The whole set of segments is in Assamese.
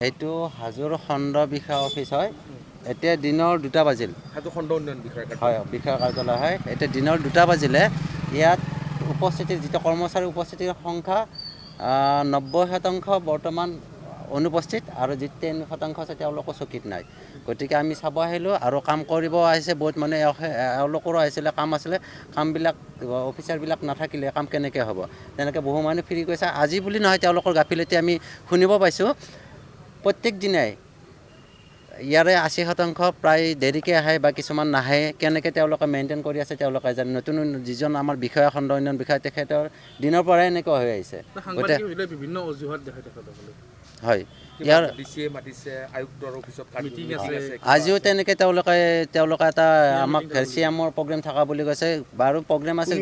এইটো হাজোৰ খণ্ড বিষয়া অফিচ হয়। এতিয়া দিনৰ 2টা বাজিল। হাজো খণ্ড উন্নয়ন বিষয়া হয়, বিষয়া কাৰ্যালয় হয়। এতিয়া দিনৰ 2টা বাজিলে ইয়াত উপস্থিতিৰ যিটো কৰ্মচাৰী উপস্থিতিৰ সংখ্যা 90% বৰ্তমান অনুপস্থিত আৰু যি 3% আছে তেওঁলোকৰ চকীত নাই। গতিকে আমি চাব আহিলোঁ আৰু কাম কৰিব আহিছে বহুত মানে এওঁলোকৰো আহিছিলে কাম আছিলে, কামবিলাক অফিচাৰবিলাক নাথাকিলে কাম কেনেকৈ হ'ব। তেনেকৈ বহু মানুহ ফিৰি গৈছে। আজি বুলি নহয়, তেওঁলোকৰ গাফিলতি আমি শুনিব পাইছোঁ। প্ৰত্যেক দিনাই ইয়াৰে 80% প্ৰায় দেৰিকৈ আহে বা কিছুমান নাহে। কেনেকৈ তেওঁলোকে মেইনটেইন কৰি আছে তেওঁলোকে জানে। নতুন যিজন আমাৰ বিষয়া খণ্ড উন্নয়ন বিষয়া তেখেতৰ দিনৰ পৰাই এনেকুৱা হৈ আহিছে। বিভিন্ন অজুহাত দেখাই তেখেতসকলে। হয়, ইয়াৰ মাতিছে আয়ুক্তৰ অফিচত মিটিং আছে। আজিও তেনেকৈ তেওঁলোকে এটা আমাক চিএমৰ প্ৰগ্ৰেম থকা বুলি কৈছে। বাৰু প্ৰগ্ৰেম আছে,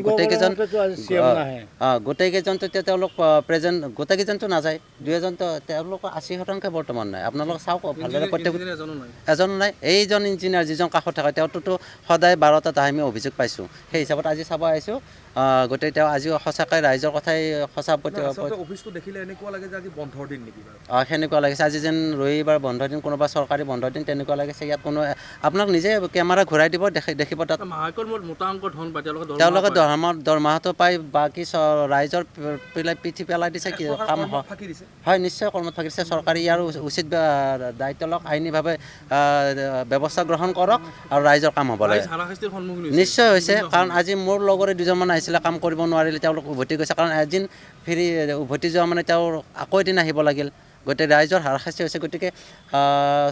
গোটেইকেইজনতো তেওঁলোক প্ৰেজেণ্ট, গোটেইকেইজনতো নাযায়। 2এজনতো তেওঁলোকৰ 80% বৰ্তমান নাই। আপোনালোকে চাওক ভালদৰে, প্ৰত্যেক এজনো নাই। এইজন ইঞ্জিনিয়াৰ যিজন কাষত থাকে তেওঁতোতো সদায় 12টাত আমি অভিযোগ পাইছোঁ। সেই হিচাপত আজি চাব আহিছোঁ। গতিকে তেওঁ আজিও সঁচাকৈ ৰাইজৰ কথাই সঁচা অফিচটো দেখিলে এনেকুৱা লাগে যে আজি বন্ধৰ দিন নেকি? সেনেকুৱা লাগিছে আজি যেন ৰবিবাৰ বন্ধ দিন, কোনোবা চৰকাৰী বন্ধ দিন তেনেকুৱা লাগিছে। ইয়াত কোনো আপোনাক নিজে কেমেৰা ঘূৰাই দিব, দেখিব তাত তেওঁলোকে দৰমহাটো পায়। বাকী ৰাইজৰ পিঠি পেলাই দিছে। কি কাম হয়, নিশ্চয় কৰ্মত ফাঁকি দিছে। চৰকাৰে ইয়াৰ উচিত দায়িত্ব লওক, আইনীভাৱে ব্যৱস্থা গ্ৰহণ কৰক আৰু ৰাইজৰ কাম হ'ব লাগে। নিশ্চয় হৈছে, কাৰণ আজি মোৰ লগৰে 2জনমান আহিছিলে, কাম কৰিব নোৱাৰিলে, তেওঁলোক উভতি গৈছে। কাৰণ এদিন ফিৰি উভতি যোৱা মানে তেওঁৰ আকৌ এদিন আহিব লাগিল। গতিকে ৰাইজৰ হাৰাশাস্তি হৈছে। গতিকে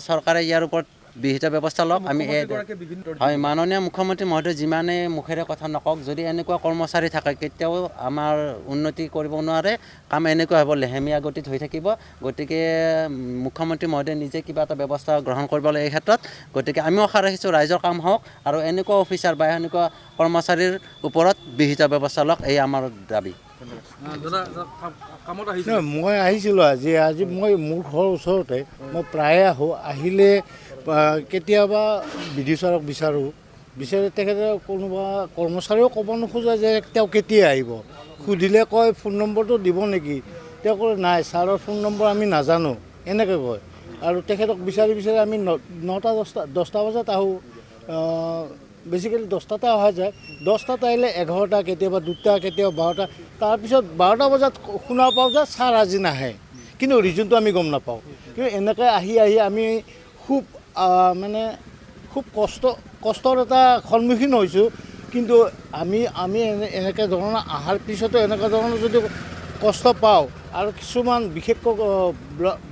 চৰকাৰে ইয়াৰ ওপৰত বিহিত ব্যৱস্থা লওক। আমি হয়, মাননীয় মুখ্যমন্ত্ৰী মহোদয় যিমানে মুখেৰে কথা নকওক, যদি এনেকুৱা কৰ্মচাৰী থাকে কেতিয়াও আমাৰ উন্নতি কৰিব নোৱাৰে। কাম এনেকুৱা হ'ব, লেহেমীয়া গতিত হৈ থাকিব। গতিকে মুখ্যমন্ত্ৰী মহোদয়ে নিজে কিবা এটা ব্যৱস্থা গ্ৰহণ কৰিব লাগে এই ক্ষেত্ৰত। গতিকে আমিও আশা ৰাখিছোঁ ৰাইজৰ কাম হওক আৰু এনেকুৱা অফিচাৰ বা এনেকুৱা কৰ্মচাৰীৰ ওপৰত বিহিত ব্যৱস্থা লওক, এই আমাৰ দাবী। মই আহিছিলোঁ আজি মই মোৰ ঘৰৰ ওচৰতে, মই প্ৰায়ে আহোঁ। আহিলে কেতিয়াবা বিধি ছাৰক বিচাৰি তেখেতে কোনোবা কৰ্মচাৰীও ক'ব নোখোজে যে তেওঁ কেতিয়া আহিব। সুধিলে কয় ফোন নম্বৰটো দিব নেকি, তেওঁ কয় নাই ছাৰৰ ফোন নম্বৰ আমি নাজানো, এনেকৈ কয়। আৰু তেখেতক বিচাৰি আমি 9টা 10টা বজাত আহোঁ। বেছিকেলি 10টাতে অহা যায়। 10টাত আহিলে 11টা, কেতিয়াবা 2টা, কেতিয়াবা 12টা। তাৰপিছত 12টা বজাত শুনা পাওঁ যে ছাৰ আজি নাহে, কিন্তু ৰিজনটো আমি গম নাপাওঁ। কিন্তু এনেকৈ আহি আমি খুব খুব কষ্টৰ এটা সন্মুখীন হৈছোঁ। কিন্তু আমি এনেকৈ ধৰণৰ অহাৰ পিছতো এনেকুৱা ধৰণৰ যদি কষ্ট পাওঁ আৰু কিছুমান বিশেষকৈ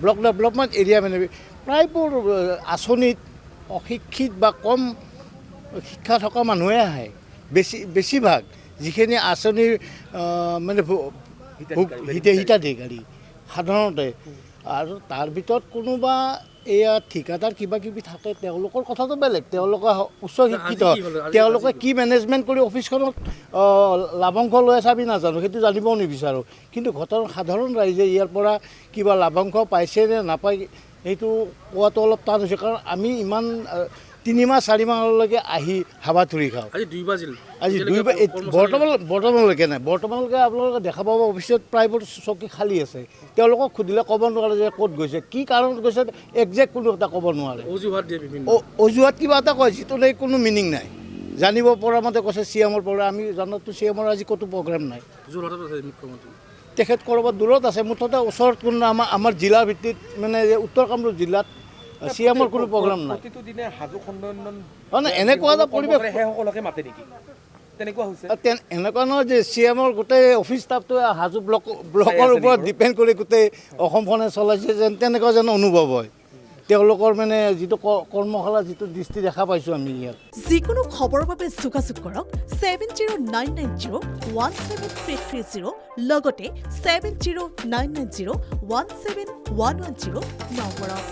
ব্লক ডেভেলপমেণ্ট এৰিয়া প্ৰায়বোৰ আঁচনিত অশিক্ষিত বা কম শিক্ষা থকা মানুহে আহে। বেছিভাগ যিখিনি আঁচনিৰ হিতাধিকাৰী সাধাৰণতে, আৰু তাৰ ভিতৰত কোনোবা এয়া ঠিকাদাৰ কিবা কিবি থাকে, তেওঁলোকৰ কথাটো বেলেগ। তেওঁলোকে উচ্চ শিক্ষিত, তেওঁলোকে কি মেনেজমেণ্ট কৰি অফিচখনত লাভাংশ লৈ আছে আমি নাজানো, সেইটো জানিবও নিবিচাৰোঁ। কিন্তু সাধাৰণ ৰাইজে ইয়াৰ পৰা কিবা লাভাংশ পাইছে নে নাপায় সেইটো কোৱাটো অলপ টান হৈছে। কাৰণ আমি ইমান 3 মাহ 4 মাহলৈকে আহি হাবাথুৰি খাওঁ। আজি 2 বৰ্তমানলৈকে নাই। বৰ্তমানলৈকে আপোনালোকে দেখা পাব অফিচত প্ৰায়বোৰ চকী খালী আছে। তেওঁলোকক সুধিলে ক'ব নোৱাৰে যে ক'ত গৈছে, কি কাৰণত গৈছে, একজেক্ট কোনো এটা ক'ব নোৱাৰে। অজুহাত কিবা এটা কয় যিটো নাই কোনো মিনিং নাই। জানিব পৰা মতে কৈছে চিএমৰ পৰা, আমি জানাতো চিএমৰ আজি ক'তো প্ৰগ্ৰেম নাই। তেখেত ক'ৰবাত দূৰত আছে, মুঠতে ওচৰত কোনো আমাৰ জিলাৰ ভিত্তিত উত্তৰ কামৰূপ জিলাত চিএমৰ কোনো প্ৰগ্ৰাম নাই। এনেকুৱা এটা পৰিৱেশ এনেকুৱা নহয় যে চিএমৰ গোটেই অফিচ ষ্টাফটো হাজো ব্লকৰ ওপৰত ডিপেণ্ড কৰি গোটেই অসমখনে চলাইছে যেন তেনেকুৱা যেন অনুভৱ হয়। তেওঁলোকৰ যিটো কৰ্মশালা, যিটো দৃষ্টি দেখা পাইছোঁ আমি ইয়াত। যিকোনো খবৰৰ বাবে যোগাযোগ কৰক 7099017330 লগতে 7099017110 নম্বৰত।